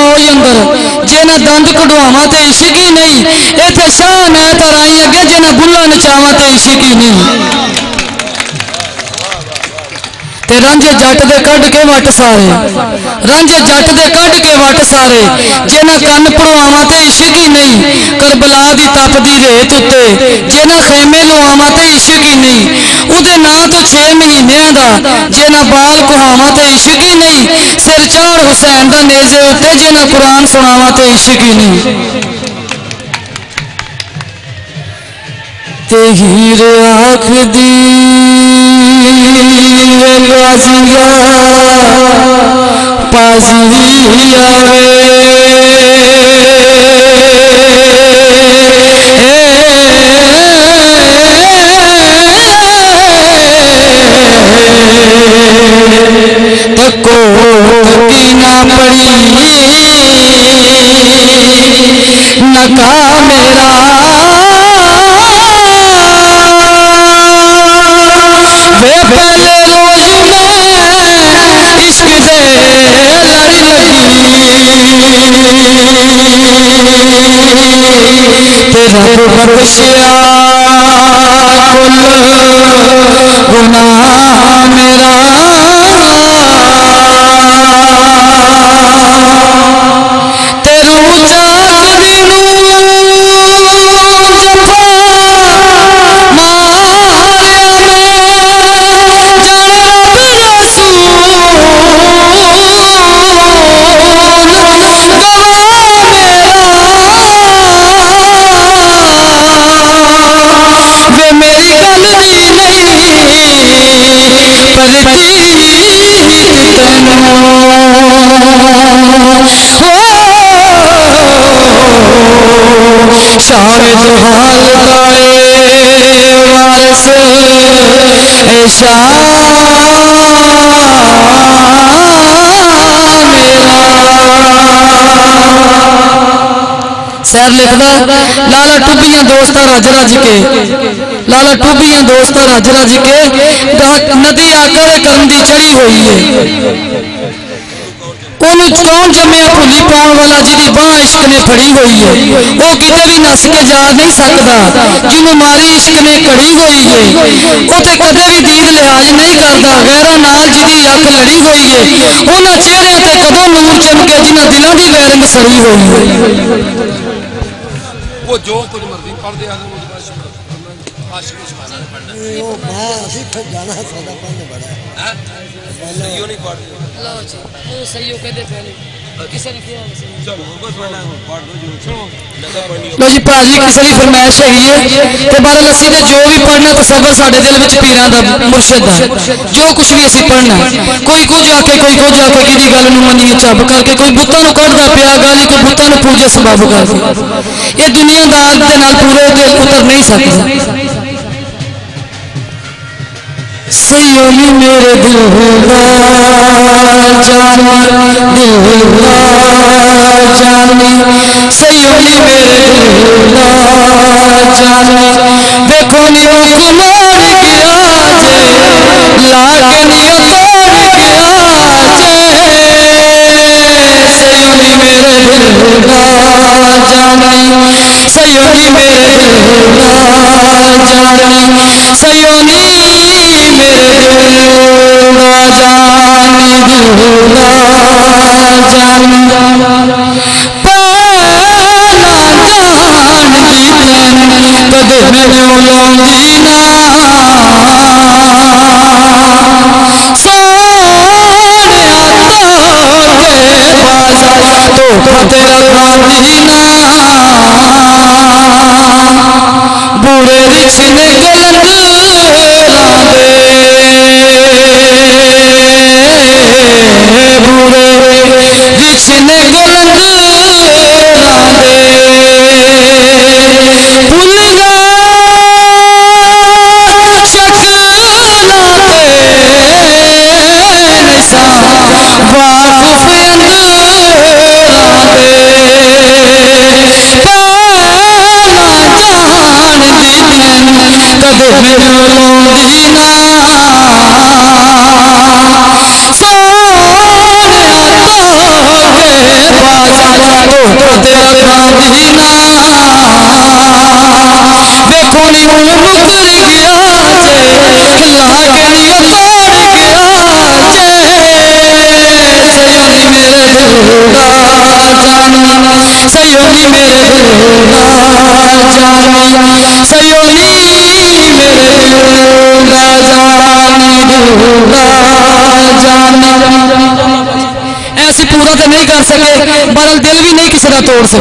मौज अंदर जे ना दंद कढ़वावा तो इश्क ही नहीं। इत्थे शाह ने तराई अगे जे ना बुला नचावा तो इश्क ही नहीं। ते रांझे जट दे कढ़ के वट सारे, रांझे जट दे कढ़ के वट सारे जे ना कन पड़वावा तो इश्क ही नहीं। करबला दी तपदी रेत उत्ते जे ना खेमे लुआवा तो इश्क ही नहीं। उदे ना तो 6 महीनों दा जे ना बाल कुहावा तो इश्क ही नहीं। सिर चाड़ हुसैन दा नेजे उत्ते जे ना कुरान सुनावा तो इश्क ही नहीं। ते हीर आखदी गाजिया पाजी आवे तको तकी ना पड़ी नका मेरा वे पहले रोज में इश्क दे लड़ी लगी तेरा बख्शिया कुल गुनाह मेरा तेरू जागदी नू जफा शान जुहाल वारिस शाह मेरा सैर लिखदा लाला टुबियां दोस्त रज रज के लाला टुबियां दोस्त रज रज के नदी आका दे करम दी चढ़ी हुई है। कौन जमया भुली पाने वाला जिदी बाह इश्क ने फड़ी हुई है। वो किते भी नस के जा नहीं सकता जिन्हों मारी इश्क ने कड़ी हुई है। वो तो कदे भी दीद लिहाज नहीं करता गैरा नाल जिदी अख लड़ी हुई है। उन्होंने चेहरे ते कदों नूर चमके जिन्होंने दिलों की वैरंग सड़ी हुई है। वो जो कुछ मर्जी पढ़ दे लो जी भाजी किसी की फरमाइश है तो बारह लस्सी ने जो भी पढ़ना तसव्वुर साडे दिल विच पीरां दा मुर्शिद दा जो कुछ भी असीं पढ़ना कोई कुछ आके कोई कुछ आके किहदी गल नूं मन्नीए चुप करके कोई बुत्तां नूं कढदा पिया गाली कोई बुत्तां नूं पूजे सबब करके ये दुनियादार दे नाल पूरे दिल उतर नहीं सकदा। सयोनी मेरे दिलदार जानी दिलदार जानी सयोनी मेरे दिलदार जानी देखो नी कुमार गया जे लाके नियो तोड़ गया जे सयोनी मेरे दिलदार जानी सयोनी मेरे दिलदार जानी सयोनी मेरे दिलदार जानी दिलदार जानी पहला जान दी तैन कदे मैनू लौंदी ना सोने के बाजार तो तेरा खांदी ना बूढ़े रिछ ने जिसने गुलंग दे भूलगा शक्लाते निशा वाकुफ अंदरा दे पहला जान दी तैन कदे मैनू लौंदी ना सोने मुकर गया जे लागड़ियों तोड़ गया जे सयोनी मेरे दिल दा जानी सयोनी मेरे दिल दा जानी सयोनी मेरे दिल दा जानी ऐसी पूरा तो नहीं कर सके बरल दिल भी नहीं किसी का तोड़ सके